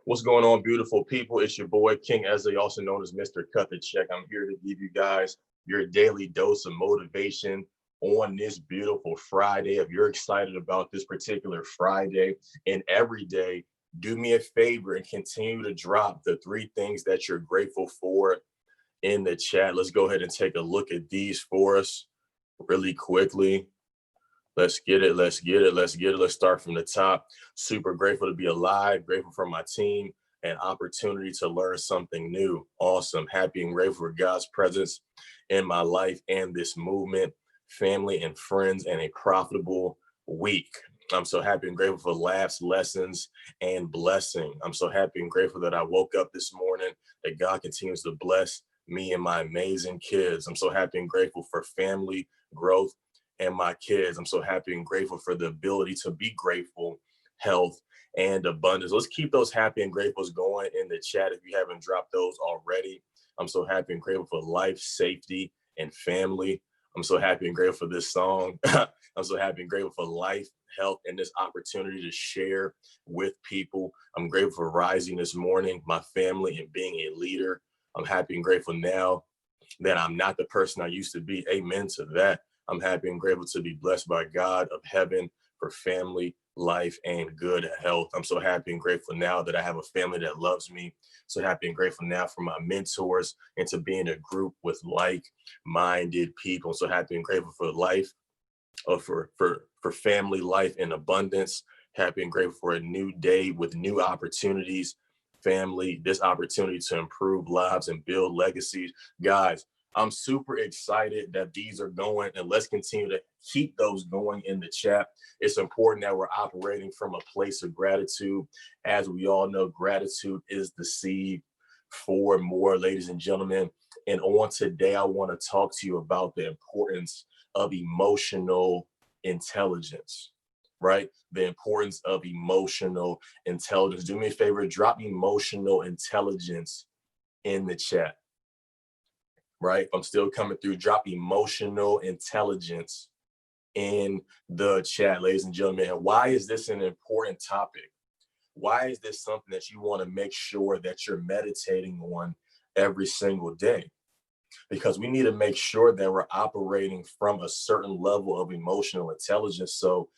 What's going on, beautiful people? It's your boy, King Ezra, also known as Mr. Cut the Check. I'm here to give you guys your daily dose of motivation on this beautiful Friday. If you're excited about this particular Friday and every day, do me a favor and continue to drop the 3 things that you're grateful for in the chat. Let's go ahead and take a look at these for us really quickly. Let's get it. Let's get it. Let's get it. Let's start from the top. Super grateful to be alive. Grateful for my team and opportunity to learn something new. Awesome. Happy and grateful for God's presence in my life and this movement, family and friends, and a profitable week. I'm so happy and grateful for laughs, lessons, and blessing. I'm so happy and grateful that I woke up this morning, that God continues to bless me and my amazing kids. I'm so happy and grateful for family growth and my kids. I'm so happy and grateful for the ability to be grateful, health, and abundance. Let's keep those happy and gratefuls going in the chat if you haven't dropped those already. I'm so happy and grateful for life, safety, and family. I'm so happy and grateful for this song. I'm so happy and grateful for life, health, and this opportunity to share with people. I'm grateful for rising this morning, my family, and being a leader. I'm happy and grateful now that I'm not the person I used to be. Amen to that. I'm happy and grateful to be blessed by God of heaven for family, life, and good health. I'm so happy and grateful now that I have a family that loves me. So happy and grateful now for my mentors and to be in a group with like-minded people. So happy and grateful for life, for family, life, and abundance. Happy and grateful for a new day with new opportunities, family, this opportunity to improve lives and build legacies. Guys, I'm super excited that these are going, and let's continue to keep those going in the chat. It's important that we're operating from a place of gratitude. As we all know, gratitude is the seed for more, ladies and gentlemen. And on today, I want to talk to you about the importance of emotional intelligence, right? The importance of emotional intelligence. Do me a favor, drop emotional intelligence in the chat. Right? If I'm still coming through, drop emotional intelligence in the chat, ladies and gentlemen. And why is this an important topic? Why is this something that you want to make sure that you're meditating on every single day? Because we need to make sure that we're operating from a certain level of emotional intelligence so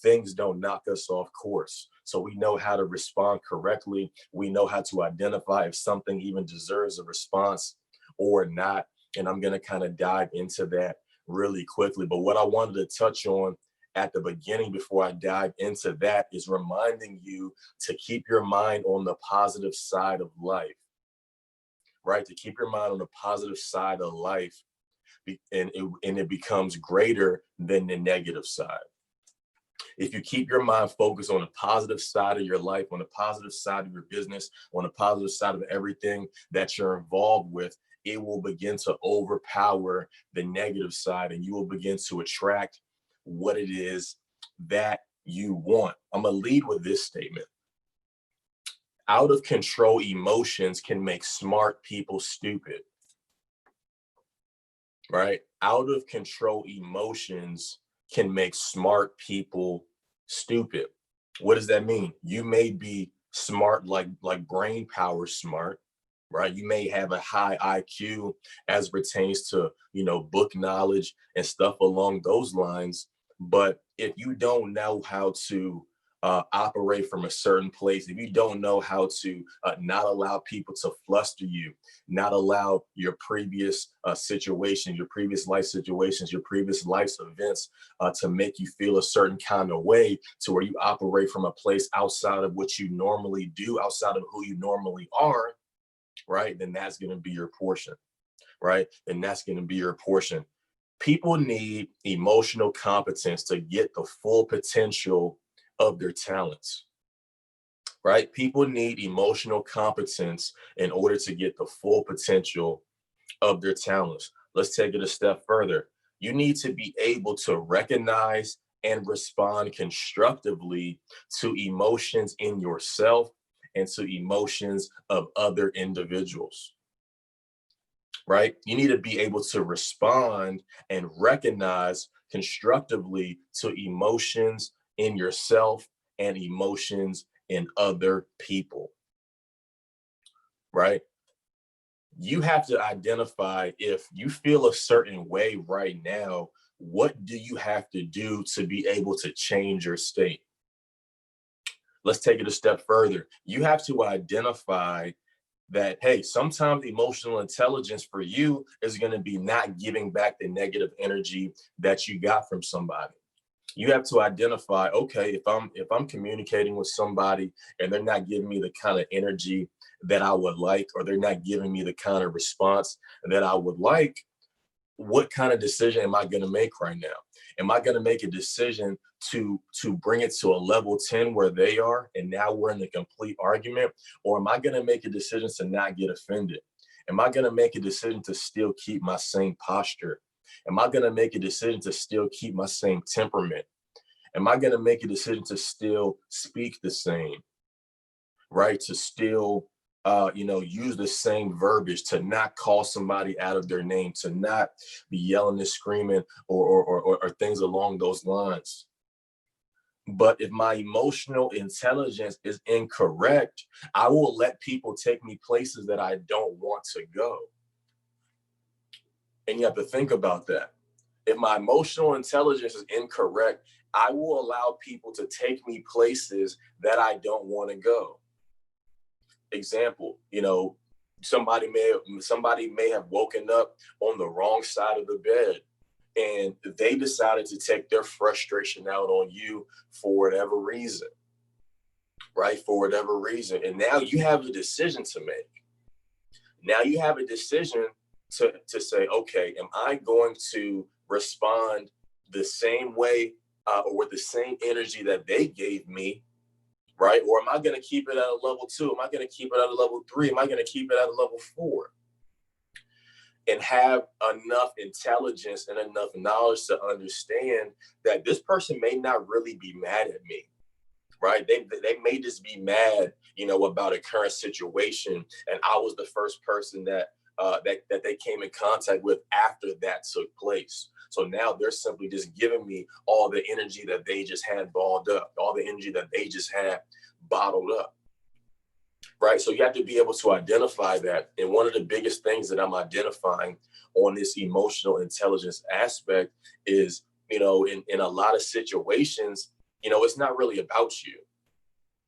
things don't knock us off course. So we know how to respond correctly. We know how to identify if something even deserves a response or not. And I'm going to kind of dive into that really quickly. But what I wanted to touch on at the beginning before I dive into that is reminding you to keep your mind on the positive side of life, right? To keep your mind on the positive side of life, and it becomes greater than the negative side. If you keep your mind focused on the positive side of your life, on the positive side of your business, on the positive side of everything that you're involved with, it will begin to overpower the negative side and you will begin to attract what it is that you want. I'm going to lead with this statement. Out of control emotions can make smart people stupid, right? Out of control emotions can make smart people stupid. What does that mean? You may be smart, like brain power smart, right? You may have a high IQ as pertains to, book knowledge and stuff along those lines. But if you don't know how to operate from a certain place, if you don't know how to not allow people to fluster you, not allow your previous situations, your previous life situations, your previous life's events to make you feel a certain kind of way to where you operate from a place outside of what you normally do, outside of who you normally are, right? Then that's going to be your portion, right? Then that's going to be your portion. People need emotional competence to get the full potential of their talents, right? People need emotional competence in order to get the full potential of their talents. Let's take it a step further. You need to be able to recognize and respond constructively to emotions in yourself and to emotions of other individuals, right? You need to be able to respond and recognize constructively to emotions in yourself and emotions in other people. right? You have to identify, if you feel a certain way right now, what do you have to do to be able to change your state? Let's take it a step further. You have to identify that, hey, sometimes emotional intelligence for you is going to be not giving back the negative energy that you got from somebody. You have to identify, okay, if I'm communicating with somebody and they're not giving me the kind of energy that I would like, or they're not giving me the kind of response that I would like, what kind of decision am I going to make right now? Am I going to make a decision to bring it to a level 10 where they are, and now we're in a complete argument? Or am I going to make a decision to not get offended? Am I going to make a decision to still keep my same posture? Am I going to make a decision to still keep my same temperament? Am I going to make a decision to still speak the same, right? To still, use the same verbiage, to not call somebody out of their name, to not be yelling and screaming, or things along those lines. But if my emotional intelligence is incorrect, I will let people take me places that I don't want to go. And you have to think about that. If my emotional intelligence is incorrect, I will allow people to take me places that I don't want to go. Example, somebody may have woken up on the wrong side of the bed, and they decided to take their frustration out on you for whatever reason, right? For whatever reason. And now you have a decision to make. Now you have a decision to say, okay, am I going to respond the same way, or with the same energy that they gave me, right? Or am I going to keep it at a level 2? Am I going to keep it at a level 3? Am I going to keep it at a level 4? And have enough intelligence and enough knowledge to understand that this person may not really be mad at me, right? They may just be mad, about a current situation, and I was the first person that they came in contact with after that took place. So now they're simply just giving me all the energy that they just had balled up, all the energy that they just had bottled up, right? So you have to be able to identify that. And one of the biggest things that I'm identifying on this emotional intelligence aspect is, in a lot of situations, it's not really about you.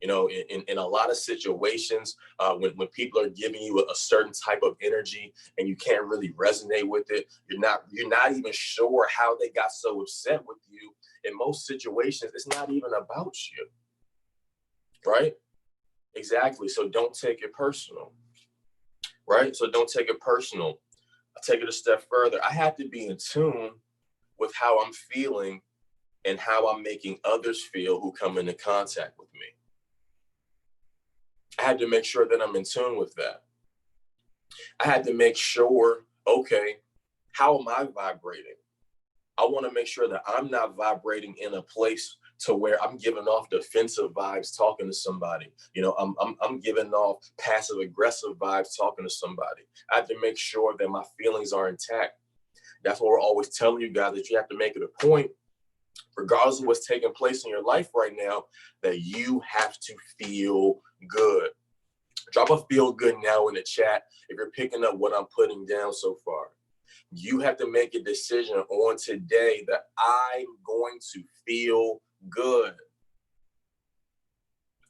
In a lot of situations, when people are giving you a certain type of energy and you can't really resonate with it, you're not even sure how they got so upset with you. In most situations, it's not even about you, right? Exactly. So don't take it personal, right? So don't take it personal. I'll take it a step further. I have to be in tune with how I'm feeling and how I'm making others feel who come into contact with me. I had to make sure that I'm in tune with that. I had to make sure, okay, how am I vibrating? I want to make sure that I'm not vibrating in a place to where I'm giving off defensive vibes talking to somebody. I'm giving off passive aggressive vibes talking to somebody. I have to make sure that my feelings are intact. That's what we're always telling you guys, that you have to make it a point, regardless of what's taking place in your life right now, that you have to feel good. Drop a feel good now in the chat if you're picking up what I'm putting down so far. You have to make a decision on today that I'm going to feel good,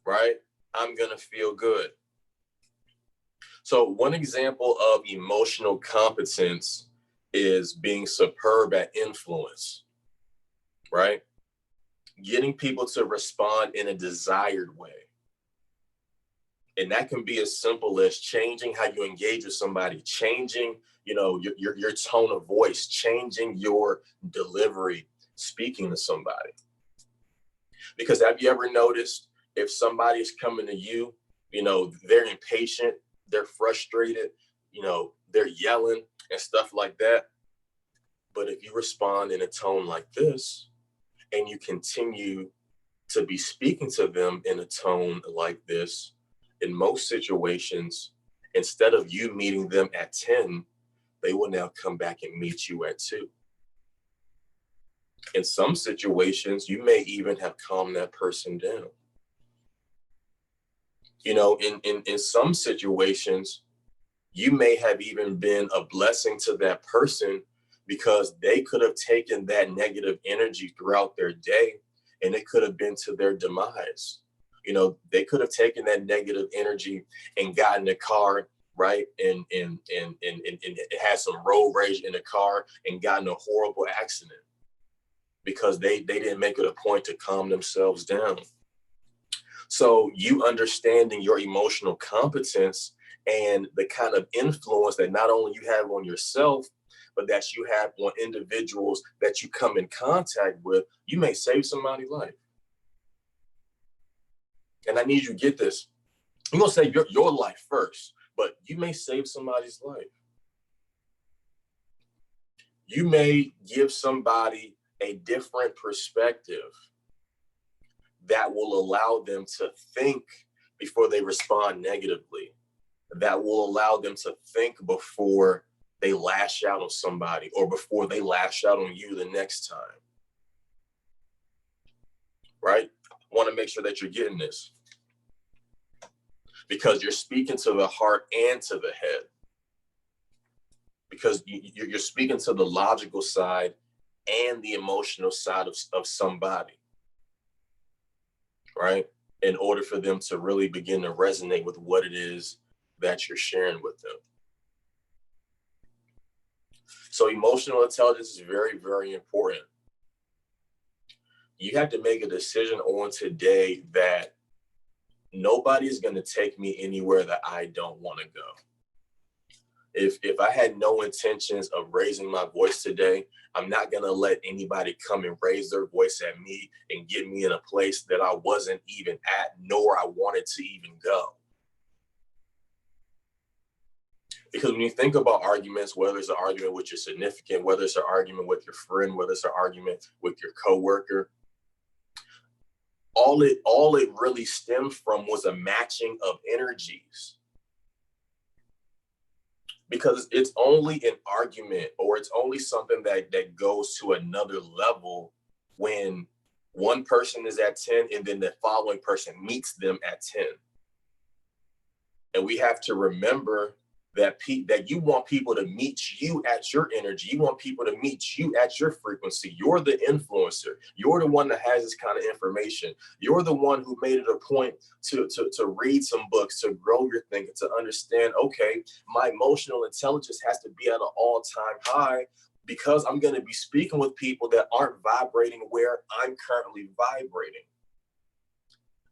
right? I'm going to feel good. So one example of emotional competence is being superb at influence, right? Getting people to respond in a desired way. And that can be as simple as changing how you engage with somebody, changing, your tone of voice, changing your delivery, speaking to somebody. Because have you ever noticed, if somebody is coming to you, they're impatient, they're frustrated, they're yelling and stuff like that. But if you respond in a tone like this, and you continue to be speaking to them in a tone like this, in most situations, instead of you meeting them at 10, they will now come back and meet you at 2. In some situations, you may even have calmed that person down. In some situations, You may have even been a blessing to that person because they could have taken that negative energy throughout their day and it could have been to their demise. They could have taken that negative energy and gotten a car, right? And had some road rage in the car and gotten a horrible accident because they didn't make it a point to calm themselves down. So you understanding your emotional competence and the kind of influence that not only you have on yourself, but that you have on individuals that you come in contact with, you may save somebody's life. And I need you to get this. You're going to save your life first, but you may save somebody's life. You may give somebody a different perspective that will allow them to think before they respond negatively, that will allow them to think before they lash out on somebody or before they lash out on you the next time. Right? I want to make sure that you're getting this because you're speaking to the heart and to the head, because you're speaking to the logical side and the emotional side of somebody. Right? In order for them to really begin to resonate with what it is that you're sharing with them. So emotional intelligence is very, very important. You have to make a decision on today that nobody is going to take me anywhere that I don't want to go. If I had no intentions of raising my voice today, I'm not going to let anybody come and raise their voice at me and get me in a place that I wasn't even at, nor I wanted to even go. Because when you think about arguments, whether it's an argument with your significant, whether it's an argument with your friend, whether it's an argument with your coworker, all it really stemmed from was a matching of energies. Because it's only an argument or it's only something that goes to another level when one person is at 10 and then the following person meets them at 10. And we have to remember that you want people to meet you at your energy. You want people to meet you at your frequency. You're the influencer. You're the one that has this kind of information. You're the one who made it a point to read some books, to grow your thinking, to understand, okay, my emotional intelligence has to be at an all-time high because I'm going to be speaking with people that aren't vibrating where I'm currently vibrating.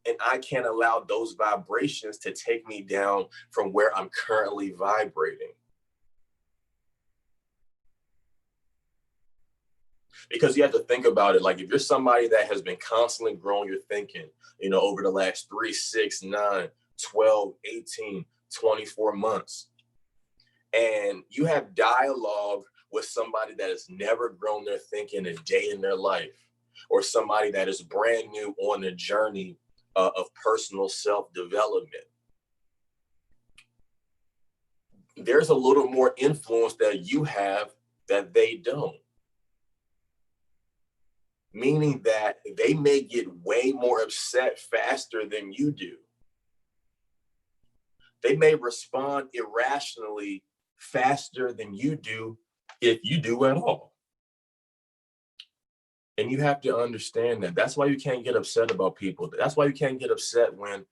And I can't allow those vibrations to take me down from where I'm currently vibrating. Because you have to think about it, like if you're somebody that has been constantly growing your thinking, over the last 3, 6, 9, 12, 18, 24 months, and you have dialogue with somebody that has never grown their thinking a day in their life, or somebody that is brand new on the journey of personal self-development, there's a little more influence that you have that they don't. Meaning that they may get way more upset faster than you do. They may respond irrationally faster than you do, if you do at all. And you have to understand that. That's why you can't get upset about people. That's why you can't get upset when,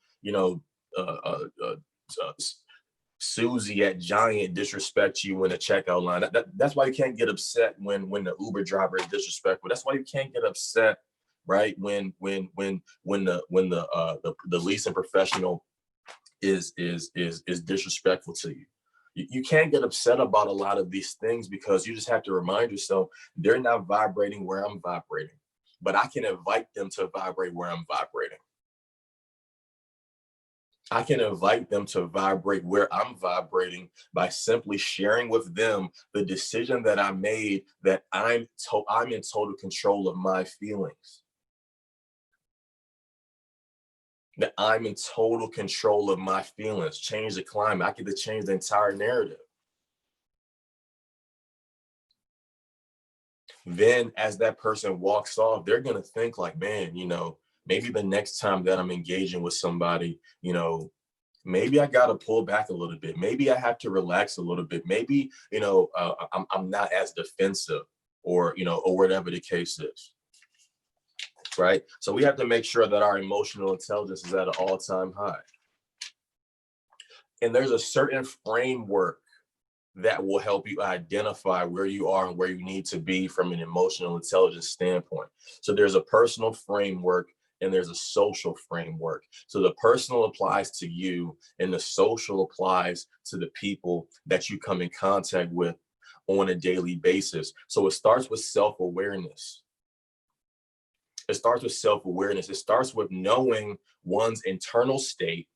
Susie at Giant disrespects you in a checkout line. That's why you can't get upset when the Uber driver is disrespectful. That's why you can't get upset, right? When the leasing professional is disrespectful to you. You can't get upset about a lot of these things because you just have to remind yourself they're not vibrating where I'm vibrating, but I can invite them to vibrate where I'm vibrating. I can invite them to vibrate where I'm vibrating by simply sharing with them the decision that I made, that I'm in total control of my feelings. That I'm in total control of my feelings. Change the climate. I get to change the entire narrative. Then as that person walks off, they're going to think like, man, maybe the next time that I'm engaging with somebody, Maybe I got to pull back a little bit. Maybe I have to relax a little bit. Maybe, I'm not as defensive, or whatever the case is. Right. So we have to make sure that our emotional intelligence is at an all-time high. And there's a certain framework that will help you identify where you are and where you need to be from an emotional intelligence standpoint. So there's a personal framework and there's a social framework. So the personal applies to you and the social applies to the people that you come in contact with on a daily basis. So it starts with self-awareness. It starts with self-awareness. It starts with knowing one's internal state,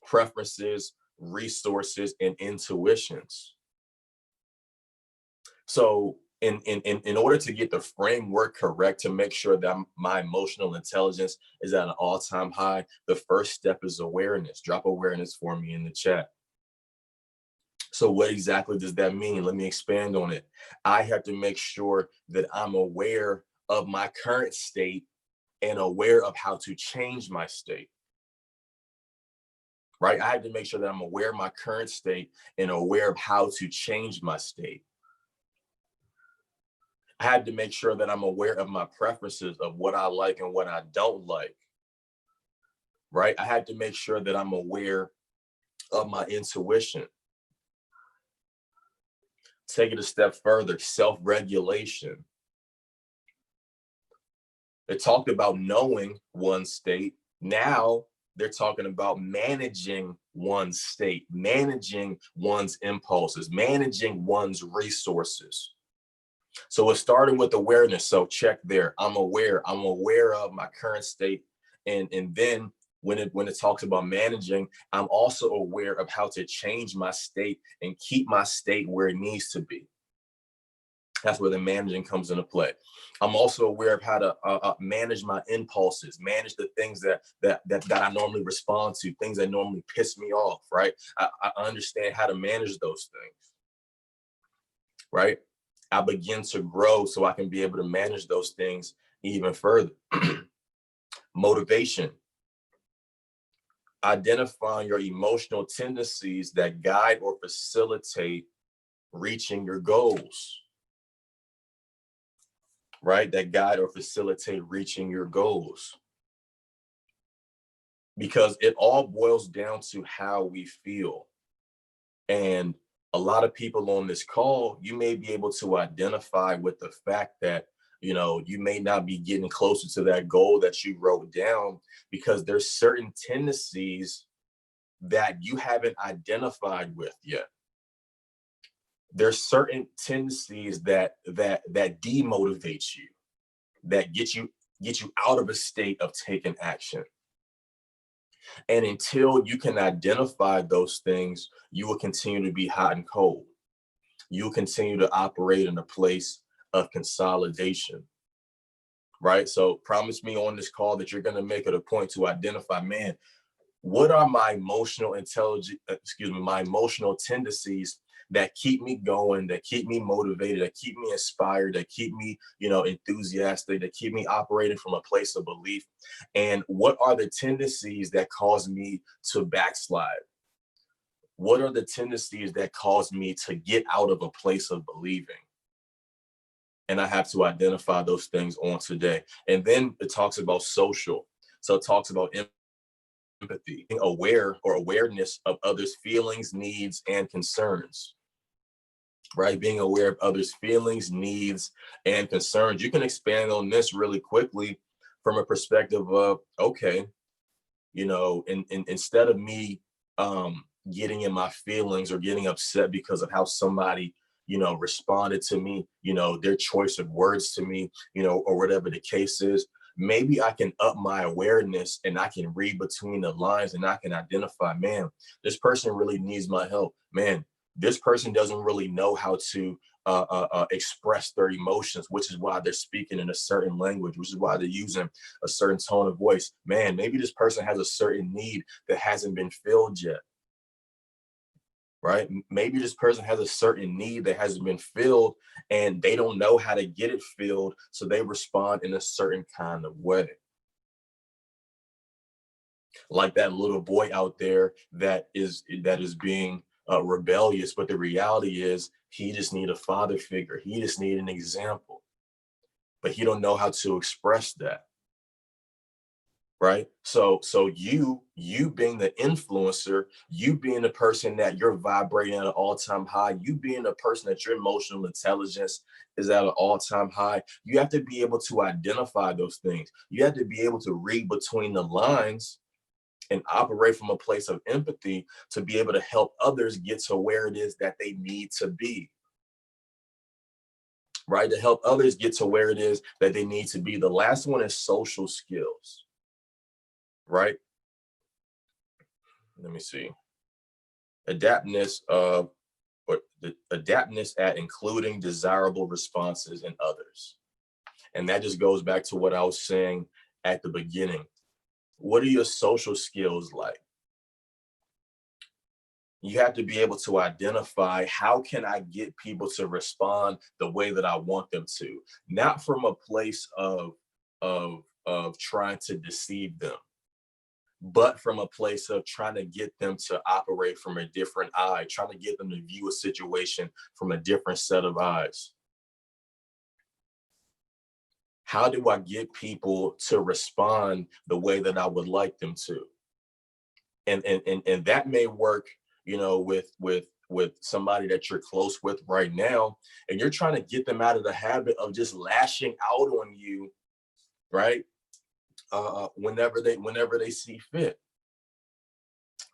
preferences, resources, and intuitions. So in order to get the framework correct, to make sure that my emotional intelligence is at an all-time high, the first step is awareness. Drop awareness for me in the chat. So what exactly does that mean? Let me expand on it. I have to make sure that I'm aware of my current state and aware of how to change my state. Right? I have to make sure that I'm aware of my current state and aware of how to change my state. I had to make sure that I'm aware of my preferences, of what I like and what I don't like, right? I had to make sure that I'm aware of my intuition. Take it a step further, self-regulation. It talked about knowing one's state. Now they're talking about managing one's state, managing one's impulses, managing one's resources. So it started with awareness. So check there. I'm aware of my current state. And then when it talks about managing, I'm also aware of how to change my state and keep my state where it needs to be. That's where the managing comes into play. I'm also aware of how to manage my impulses, manage the things that I normally respond to, things that normally piss me off, right? I understand how to manage those things, right? I begin to grow so I can be able to manage those things even further. Motivation. Identifying your emotional tendencies that guide or facilitate reaching your goals. Right? That guide or facilitate reaching your goals. Because it all boils down to how we feel. And a lot of people on this call, you may be able to identify with the fact that, you may not be getting closer to that goal that you wrote down because there's certain tendencies that you haven't identified with yet. There's certain tendencies that demotivate you, that get you out of a state of taking action. And until you can identify those things, you will continue to be hot and cold. You'll continue to operate in a place of consolidation, right? So promise me on this call that you're going to make it a point to identify, man, what are my emotional my emotional tendencies that keep me going, that keep me motivated, that keep me inspired, that keep me, enthusiastic, that keep me operating from a place of belief? And what are the tendencies that cause me to backslide? What are the tendencies that cause me to get out of a place of believing? And I have to identify those things on today. And then it talks about social. So it talks about empathy, being aware or awareness of others' feelings, needs, and concerns. Right? Being aware of others' feelings, needs, and concerns. You can expand on this really quickly from a perspective of, okay, instead of me getting in my feelings or getting upset because of how somebody, responded to me, their choice of words to me, or whatever the case is, maybe I can up my awareness and I can read between the lines and I can identify, man, this person really needs my help. Man, this person doesn't really know how to express their emotions, which is why they're speaking in a certain language, which is why they're using a certain tone of voice. Man, maybe this person has a certain need that hasn't been filled yet. Right? Maybe this person has a certain need that hasn't been filled and they don't know how to get it filled. So they respond in a certain kind of way. like that little boy out there that is being rebellious. But the reality is he just need a father figure. He just need an example, but he don't know how to express that. Right. So you being the influencer, you being the person that you're vibrating at an all-time high, you being the person that your emotional intelligence is at an all-time high, you have to be able to identify those things. You have to be able to read between the lines and operate from a place of empathy to be able to help others get to where it is that they need to be. Right. To help others get to where it is that they need to be. The last one is social skills. Right. Let me see. Adaptness or the adaptness at including desirable responses in others. And that just goes back to what I was saying at the beginning. What are your social skills like? You have to be able to identify, how can I get people to respond the way that I want them to, not from a place of trying to deceive them, but from a place of trying to get them to operate from a different eye, trying to get them to view a situation from a different set of eyes. How do I get people to respond the way that I would like them to? And that may work, with somebody that you're close with right now, and you're trying to get them out of the habit of just lashing out on you, right? Whenever they see fit.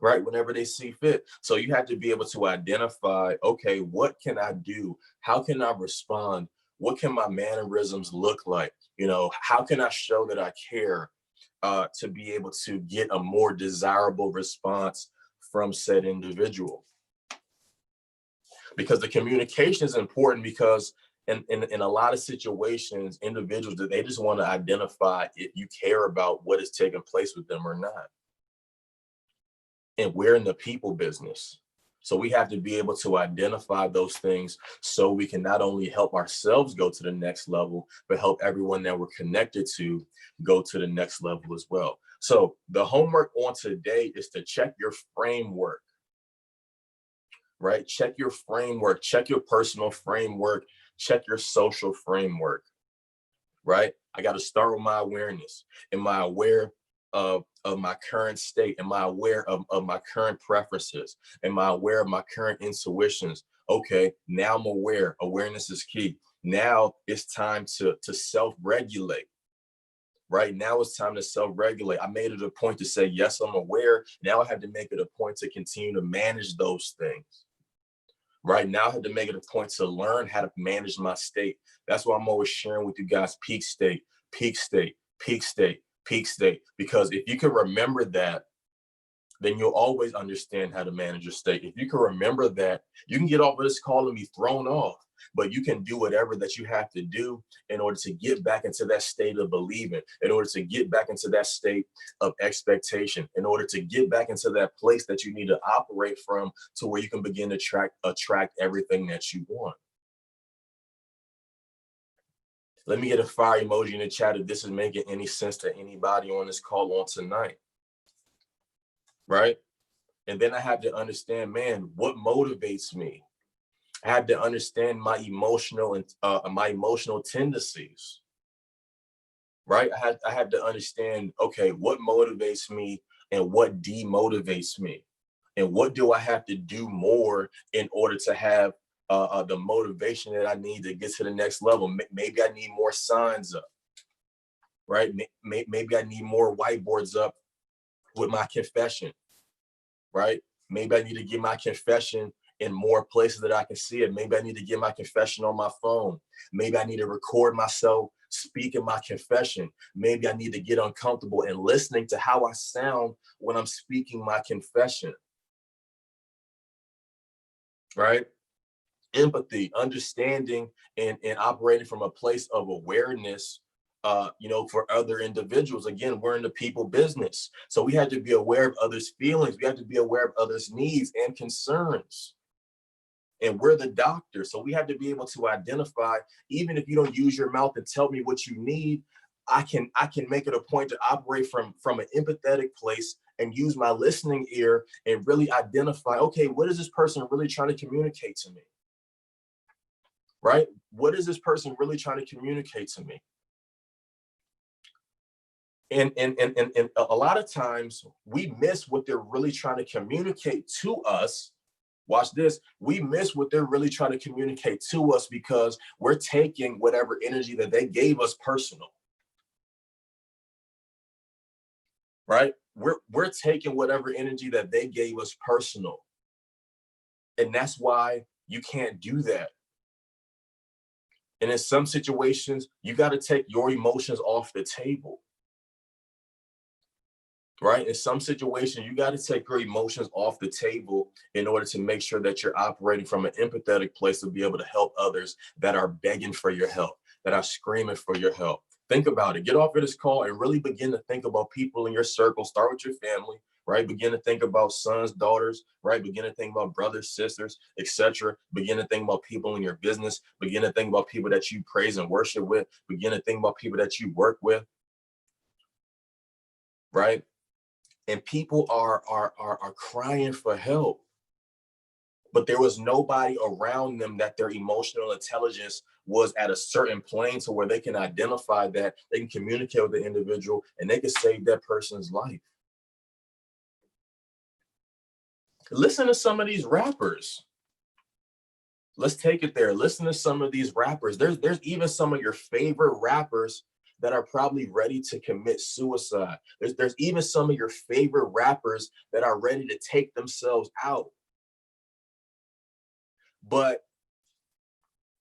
Right, whenever they see fit. So you have to be able to identify, okay, what can I do? How can I respond? What can my mannerisms look like? How can I show that I care, to be able to get a more desirable response from said individual? Because the communication is important, because in a lot of situations, individuals, that they just want to identify if you care about what is taking place with them or not. And we're in the people business. So we have to be able to identify those things so we can not only help ourselves go to the next level, but help everyone that we're connected to go to the next level as well. So the homework on today is to check your framework, right? Check your framework, check your personal framework, check your social framework, right? I got to start with my awareness. Am I aware of my current state? Am I aware of my current preferences? Am I aware of my current intuitions? Okay, now I'm aware. Awareness is key. Now it's time to self-regulate. Right now it's time to self-regulate. I made it a point to say, yes, I'm aware. Now I have to make it a point to continue to manage those things. Right now I have to make it a point to learn how to manage my state. That's why I'm always sharing with you guys peak state, peak state, peak state, peak state. Because if you can remember that, then you'll always understand how to manage your state. If you can remember that, you can get off of this call and be thrown off, but you can do whatever that you have to do in order to get back into that state of believing, in order to get back into that state of expectation, in order to get back into that place that you need to operate from, to where you can begin to attract everything that you want. Let me get a fire emoji in the chat if this is making any sense to anybody on this call on tonight. Right? And then I have to understand, man, what motivates me? I have to understand my emotional tendencies. Right? I have to understand, okay, what motivates me and what demotivates me, and what do I have to do more in order to have the motivation that I need to get to the next level. Maybe I need more signs up. Right? Maybe I need more whiteboards up with my confession. Right? Maybe I need to get my confession in more places that I can see it. Maybe I need to get my confession on my phone. Maybe I need to record myself speaking my confession. Maybe I need to get uncomfortable and listening to how I sound when I'm speaking my confession. Right? Empathy, understanding, and operating from a place of awareness, for other individuals. Again, we're in the people business. So we have to be aware of others' feelings. We have to be aware of others' needs and concerns. And we're the doctor. So we have to be able to identify, even if you don't use your mouth and tell me what you need, I can make it a point to operate from an empathetic place and use my listening ear and really identify, okay, what is this person really trying to communicate to me? Right? What is this person really trying to communicate to me? And a lot of times we miss what they're really trying to communicate to us. Watch this. We miss what they're really trying to communicate to us because we're taking whatever energy that they gave us personal. Right? We're taking whatever energy that they gave us personal. And that's why you can't do that. And in some situations, you got to take your emotions off the table. Right? In some situations, you got to take your emotions off the table in order to make sure that you're operating from an empathetic place to be able to help others that are begging for your help, that are screaming for your help. Think about it. Get off of this call and really begin to think about people in your circle. Start with your family, right? Begin to think about sons, daughters, right? Begin to think about brothers, sisters, etc. Begin to think about people in your business. Begin to think about people that you praise and worship with. Begin to think about people that you work with, right? And people are crying for help, but there was nobody around them that their emotional intelligence was at a certain plane to where they can identify that, they can communicate with the individual, and they can save that person's life. Listen to some of these rappers. Let's take it there. Listen to some of these rappers. There's even some of your favorite rappers that are probably ready to commit suicide. There's even some of your favorite rappers that are ready to take themselves out. But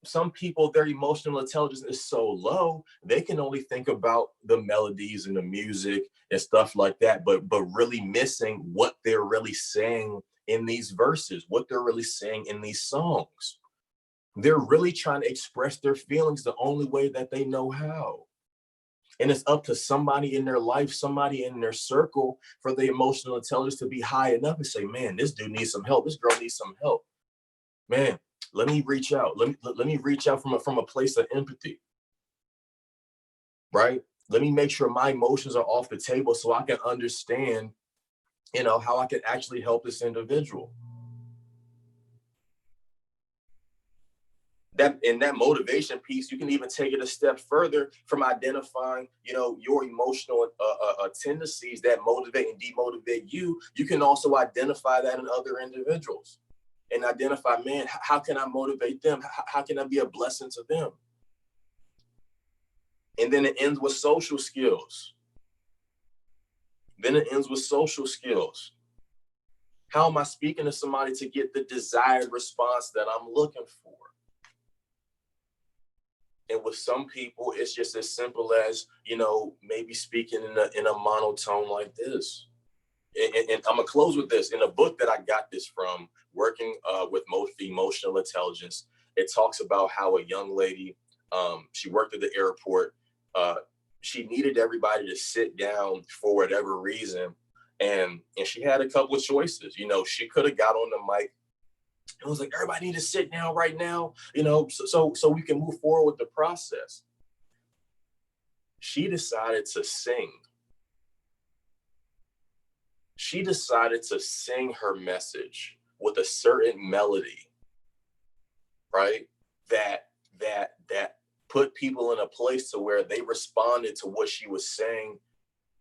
some people, their emotional intelligence is so low, they can only think about the melodies and the music and stuff like that, but really missing what they're really saying in these verses, what they're really saying in these songs. They're really trying to express their feelings the only way that they know how. And it's up to somebody in their life, somebody in their circle, for the emotional intelligence to be high enough and say, man, this dude needs some help. This girl needs some help. Man, let me reach out. Let me reach out from a place of empathy. Right? Let me make sure my emotions are off the table so I can understand, how I can actually help this individual. That in that motivation piece, you can even take it a step further from identifying, your emotional tendencies that motivate and demotivate you. You can also identify that in other individuals and identify, man, how can I motivate them? How can I be a blessing to them? And then it ends with social skills. How am I speaking to somebody to get the desired response that I'm looking for? And with some people, it's just as simple as, maybe speaking in a monotone like this. And I'm gonna close with this. In a book that I got this from, working with emotional intelligence, it talks about how a young lady, she worked at the airport. She needed everybody to sit down for whatever reason, and she had a couple of choices. She could have got on the mic. It was like, everybody need to sit down right now, so we can move forward with the process. She decided to sing. She decided to sing her message with a certain melody, right? That put people in a place to where they responded to what she was saying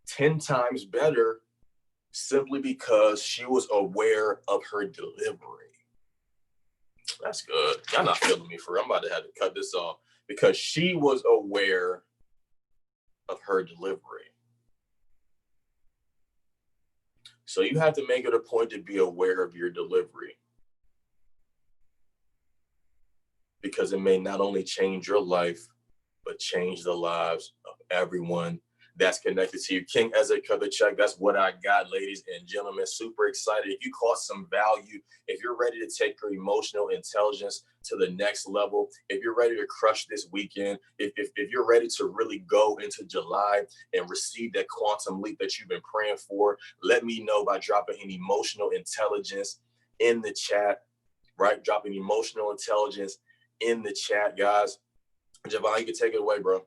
10 times better, simply because she was aware of her delivery. That's good. Y'all not feeling me for real. I'm about to have to cut this off because she was aware of her delivery. So you have to make it a point to be aware of your delivery, because it may not only change your life, but change the lives of everyone that's connected to you. King Ezra Check, that's what I got, ladies and gentlemen. Super excited. If you caught some value, if you're ready to take your emotional intelligence to the next level, if you're ready to crush this weekend, if you're ready to really go into July and receive that quantum leap that you've been praying for, let me know by dropping an emotional intelligence in the chat, right? Dropping emotional intelligence in the chat, guys. Javon, you can take it away, bro.